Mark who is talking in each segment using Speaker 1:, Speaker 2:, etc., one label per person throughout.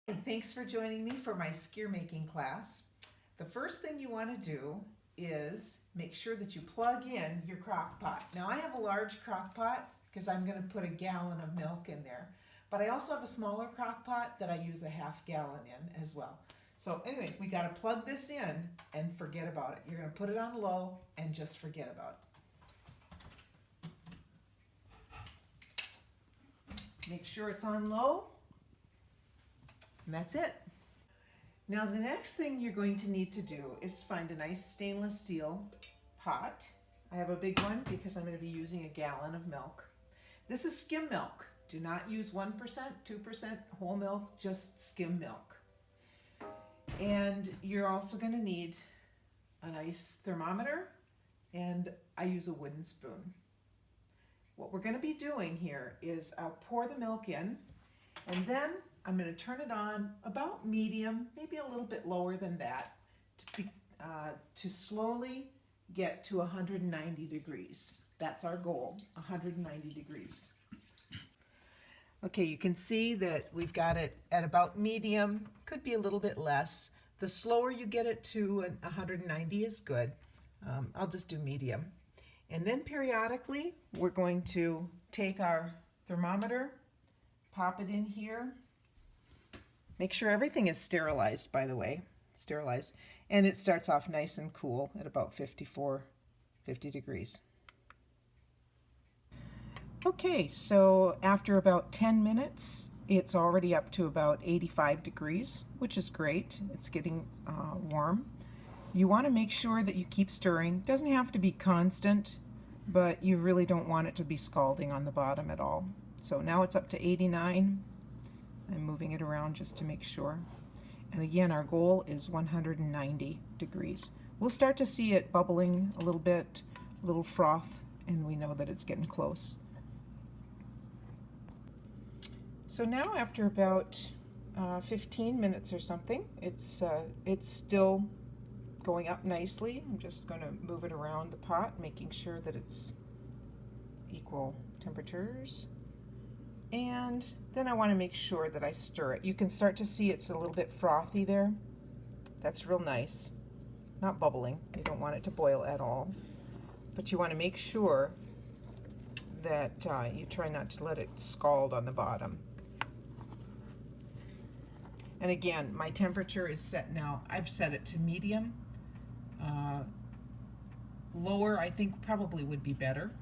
Speaker 1: Hey, thanks for joining me for my Skyr-making class. The first thing you want to do is make sure that you plug in your crock pot. Now I have a large crock pot because I'm going to put a gallon of milk in there. But I also have a smaller crock pot that I use a half gallon in as well. So anyway, we got to plug this in and forget about it. You're going to put it on low and just forget about it. Make sure it's on low. And that's it. Now the next thing you're going to need to do is find a nice stainless steel pot. I have a big one because I'm going to be using a gallon of milk. This is skim milk. Do not use 1%, 2% whole milk, just skim milk. And you're also going to need a nice thermometer, and I use a wooden spoon. What we're going to be doing here is I'll pour the milk in, and then I'm going to turn it on about medium, maybe a little bit lower than that, to slowly get to 190 degrees. That's our goal, 190 degrees. Okay, you can see that we've got it at about medium, could be a little bit less. The slower you get it to 190 is good. I'll just do medium. And then periodically, we're going to take our thermometer, pop it in here. Make sure everything is sterilized, by the way, sterilized. And it starts off nice and cool at about 50 degrees. Okay, so after about 10 minutes, it's already up to about 85 degrees, which is great. It's getting warm. You want to make sure that you keep stirring. It doesn't have to be constant, but you really don't want it to be scalding on the bottom at all. So now it's up to 89. I'm moving it around just to make sure. And again, our goal is 190 degrees. We'll start to see it bubbling a little bit, a little froth, and we know that it's getting close. So now after about 15 minutes or something, it's still going up nicely. I'm just going to move it around the pot, making sure that it's equal temperatures. And then I want to make sure that I stir it. You can start to see it's a little bit frothy there. That's real nice. Not bubbling. You don't want it to boil at all. But you want to make sure that you try not to let it scald on the bottom. And again, my temperature is set now. I've set it to medium. Lower, I think, probably would be better.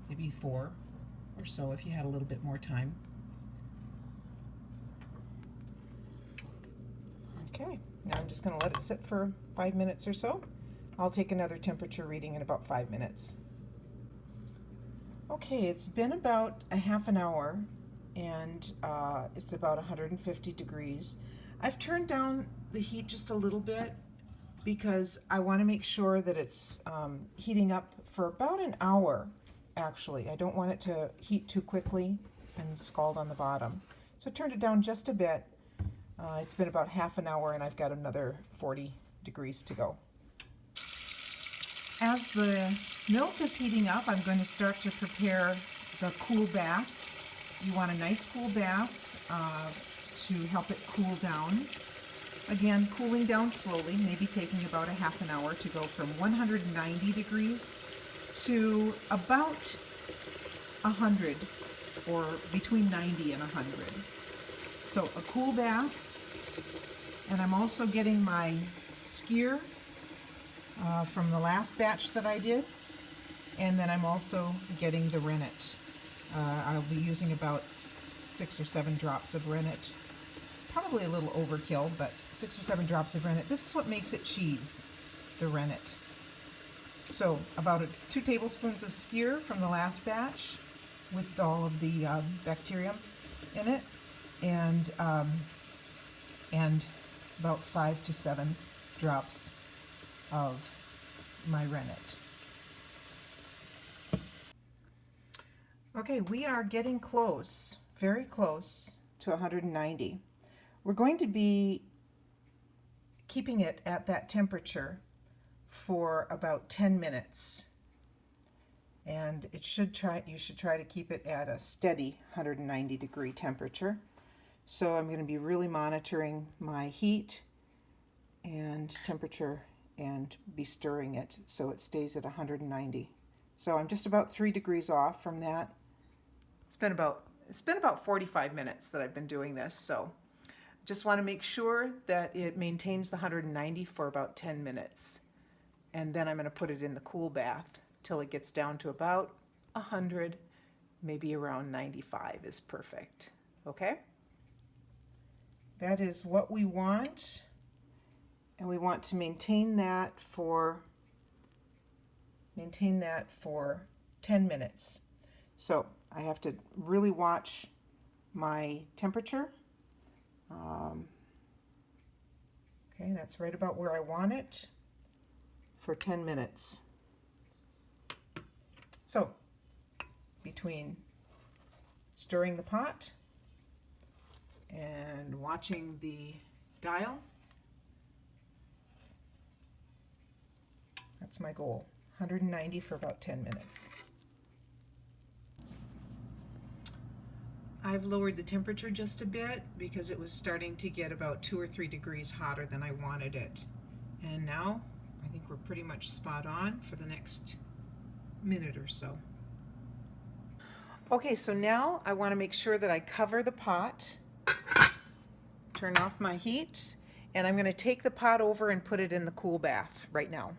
Speaker 1: Maybe 4 or so if you had a little bit more time. Okay, now I'm just going to let it sit for 5 minutes or so. I'll take another temperature reading in about 5 minutes. Okay, it's been about a half an hour, and it's about 150 degrees. I've turned down the heat just a little bit because I want to make sure that it's heating up for about an hour. Actually, I don't want it to heat too quickly and scald on the bottom. So I turned it down just a bit. It's been about half an hour, and I've got another 40 degrees to go. As the milk is heating up, I'm going to start to prepare the cool bath. You want a nice cool bath to help it cool down. Again, cooling down slowly, maybe taking about a half an hour to go from 190 degrees to about 100, or between 90 and 100. So a cool bath, and I'm also getting my skyr from the last batch that I did, and then I'm also getting the rennet. I'll be using about 6 or 7 drops of rennet. Probably a little overkill, but 6 or 7 drops of rennet. This is what makes it cheese, the rennet. So about 2 tablespoons of skyr from the last batch with all of the bacterium in it, and about 5 to 7 drops of my rennet. Okay, we are getting close, very close to 190. We're going to be keeping it at that temperature for about 10 minutes. And you should try to keep it at a steady 190 degree temperature. So I'm going to be really monitoring my heat and temperature and be stirring it so it stays at 190. So I'm just about 3 degrees off from that. It's been about 45 minutes that I've been doing this, so just want to make sure that it maintains the 190 for about 10 minutes. And then I'm going to put it in the cool bath till it gets down to about 100, maybe around 95 is perfect. Okay? That is what we want. And we want to maintain that for 10 minutes. So I have to really watch my temperature. Okay, that's right about where I want it for 10 minutes. So between stirring the pot and watching the dial, that's my goal, 190 for about 10 minutes. I've lowered the temperature just a bit because it was starting to get about 2 or 3 degrees hotter than I wanted it. And now I think we're pretty much spot on for the next minute or so. Okay, so now I want to make sure that I cover the pot, turn off my heat, and I'm going to take the pot over and put it in the cool bath right now.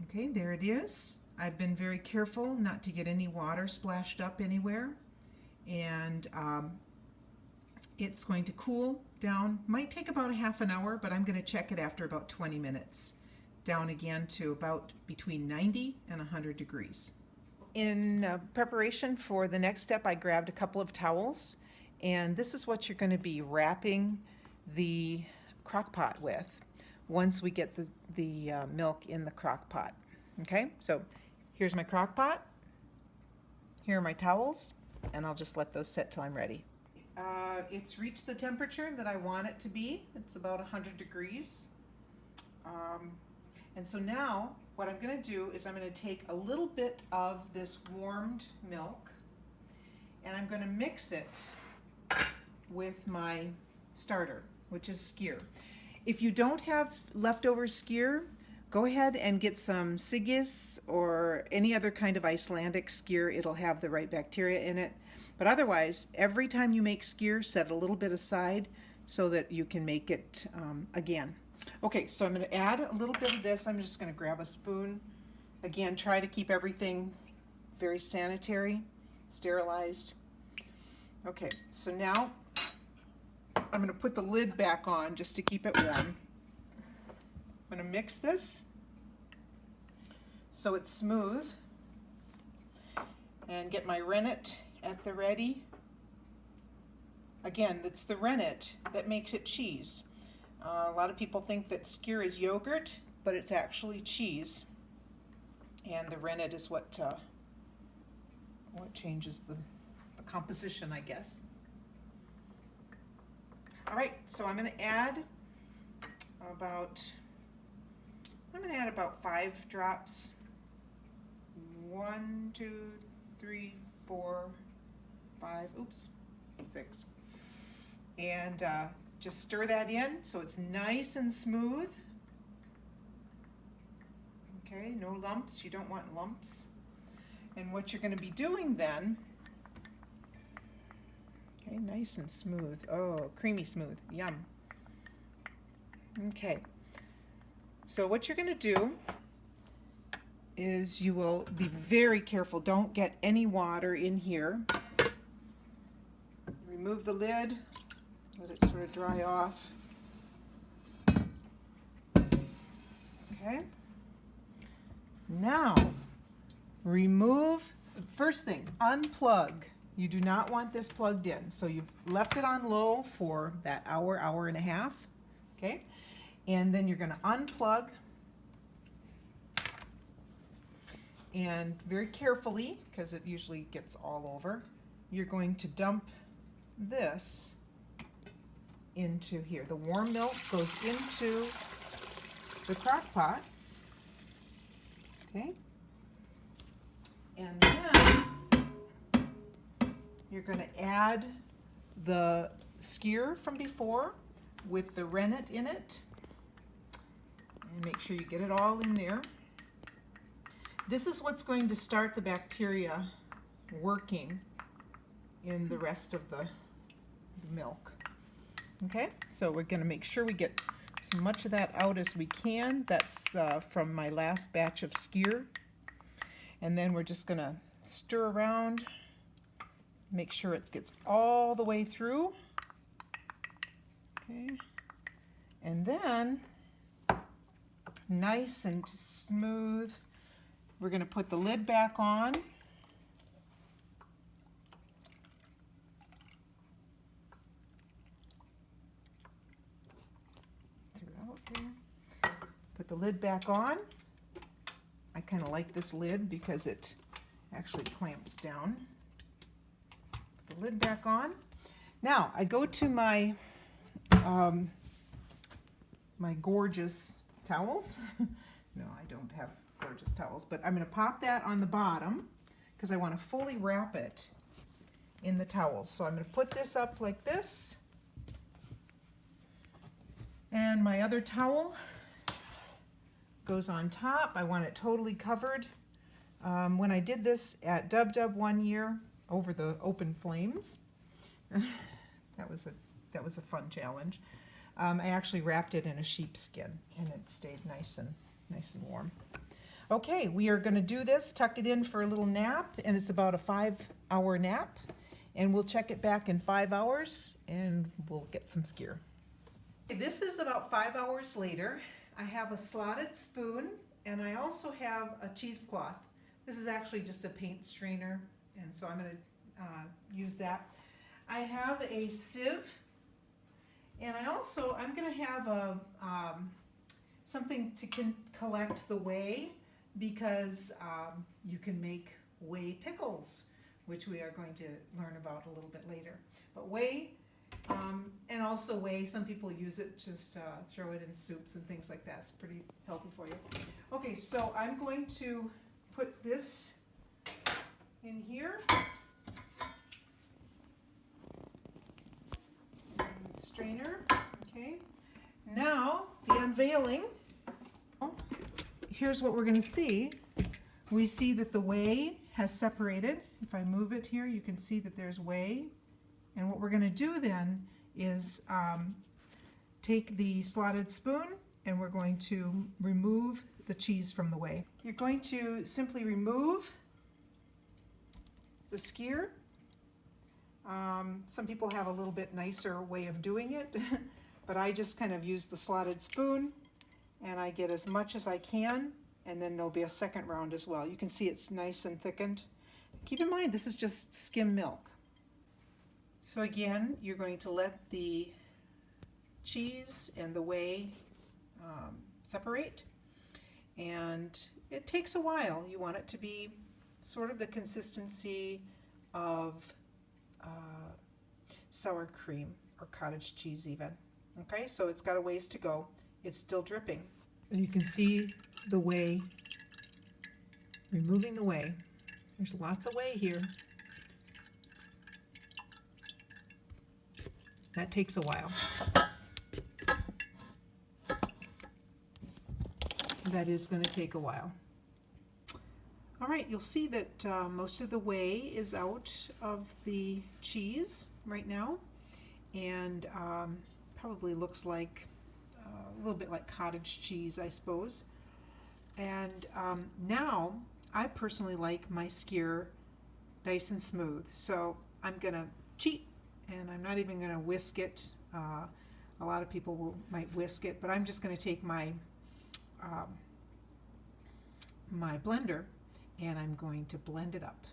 Speaker 1: Okay, there it is. I've been very careful not to get any water splashed up anywhere. And it's going to cool down. Might take about a half an hour, but I'm going to check it after about 20 minutes. Down again to about between 90 and 100 degrees. In preparation for the next step, I grabbed a couple of towels, and this is what you're going to be wrapping the crock pot with once we get the milk in the crock pot. Okay, so here's my crock pot. Here are my towels. And I'll just let those sit till I'm ready. It's reached the temperature that I want it to be. It's about 100 degrees. And so now what I'm going to do is I'm going to take a little bit of this warmed milk and I'm going to mix it with my starter, which is skyr. If you don't have leftover skyr, go ahead and get some Sigis or any other kind of Icelandic skyr. It'll have the right bacteria in it. But otherwise, every time you make skyr, set a little bit aside so that you can make it again. Okay, so I'm going to add a little bit of this. I'm just going to grab a spoon. Again, try to keep everything very sanitary, sterilized. Okay, so now I'm going to put the lid back on just to keep it warm. I'm going to mix this so it's smooth and get my rennet at the ready. Again, it's the rennet that makes it cheese. A lot of people think that skyr is yogurt, but it's actually cheese. And the rennet is what changes the composition, I guess. All right, so I'm going to add about 5 drops. 1, 2, 3, 4, 5, oops, 6. And just stir that in so it's nice and smooth. Okay, no lumps. You don't want lumps. And what you're going to be doing then, okay, nice and smooth. Oh, creamy smooth. Yum. Okay. So what you're going to do is you will be very careful. Don't get any water in here. Remove the lid. Let it sort of dry off. Okay. Now, remove, first thing, unplug. You do not want this plugged in. So you've left it on low for that hour, hour and a half. Okay. And then you're going to unplug. And very carefully, because it usually gets all over, you're going to dump this into here. The warm milk goes into the crock pot. Okay. And then you're going to add the skyr from before with the rennet in it. And make sure you get it all in there. This is what's going to start the bacteria working in the rest of the milk. Okay, so we're going to make sure we get as much of that out as we can. That's from my last batch of skyr. And then we're just going to stir around, make sure it gets all the way through. Okay, and then nice and smooth, we're going to put the lid back on. Put the lid back on. I kind of like this lid because it actually clamps down. Put the lid back on. Now I go to my my gorgeous towels. No, I don't have gorgeous towels, but I'm going to pop that on the bottom because I want to fully wrap it in the towels. So I'm going to put this up like this, and my other towel goes on top. I want it totally covered. When I did this at Dub Dub one year over the open flames, that was a fun challenge. I actually wrapped it in a sheepskin, and it stayed nice and warm. Okay, we are going to do this, tuck it in for a little nap, and it's about a 5-hour nap, and we'll check it back in 5 hours, and we'll get some skyr. This is about 5 hours later. I have a slotted spoon, and I also have a cheesecloth. This is actually just a paint strainer, and so I'm going to use that. I have a sieve, and I'm going to have a something to collect the whey, because you can make whey pickles, which we are going to learn about a little bit later. But whey, and also whey, some people use it, just throw it in soups and things like that. It's pretty healthy for you. Okay, so I'm going to put this in here. Strainer. Okay. Now, the unveiling. Here's what we're going to see. We see that the whey has separated. If I move it here, you can see that there's whey. And what we're going to do then is take the slotted spoon, and we're going to remove the cheese from the whey. You're going to simply remove the skyr. Some people have a little bit nicer way of doing it, but I just kind of use the slotted spoon, and I get as much as I can, and then there'll be a second round as well. You can see it's nice and thickened. Keep in mind, this is just skim milk. So again, you're going to let the cheese and the whey separate, and it takes a while. You want it to be sort of the consistency of sour cream or cottage cheese even. Okay, so it's got a ways to go. It's still dripping. And you can see the whey, removing the whey. There's lots of whey here. That takes a while. That is going to take a while. All right, you'll see that most of the whey is out of the cheese right now, and probably looks like a little bit like cottage cheese, I suppose. And now I personally like my skyr nice and smooth, so I'm going to cheat, and I'm not even going to whisk it. A lot of people might whisk it, but I'm just going to take my my blender, and I'm going to blend it up.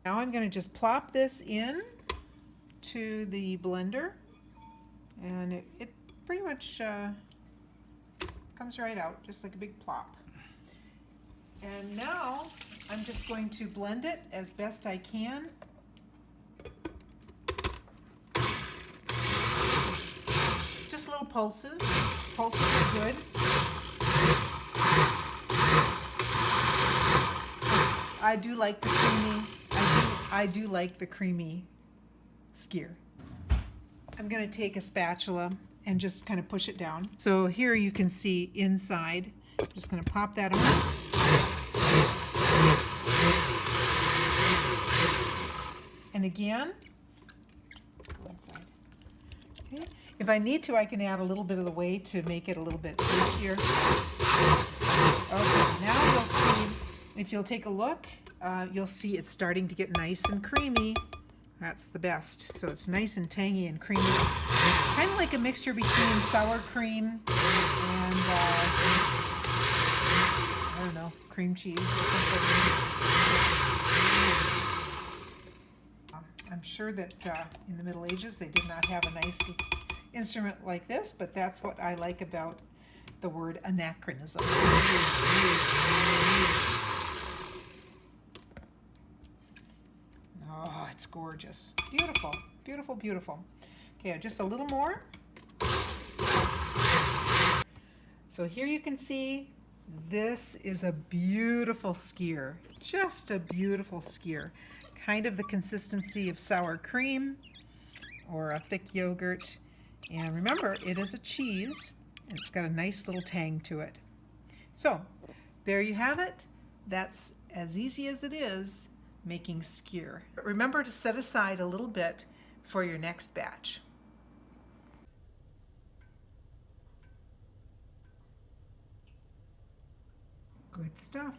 Speaker 1: Now I'm going to just plop this in to the blender, and it pretty much comes right out, just like a big plop. And now I'm just going to blend it as best I can. Just little pulses. Pulses are good. I do like the creamy. I do like the creamy skyr. I'm going to take a spatula and just kind of push it down. So here you can see inside. I'm just going to pop that on. And again, inside. Okay. If I need to, I can add a little bit of the whey to make it a little bit juicier. Okay, now you'll see, if you'll take a look, you'll see it's starting to get nice and creamy. That's the best. So it's nice and tangy and creamy. Kind of like a mixture between sour cream and, I don't know, cream cheese or something. I'm sure that in the Middle Ages they did not have a nice instrument like this, but that's what I like about the word anachronism. Oh, it's gorgeous. Beautiful, beautiful, beautiful. Okay, just a little more. So here you can see this is a beautiful skyr. Just a beautiful skyr. Kind of the consistency of sour cream or a thick yogurt. And remember, it is a cheese, and it's got a nice little tang to it. So, there you have it. That's as easy as it is making skyr. Remember to set aside a little bit for your next batch. Good stuff.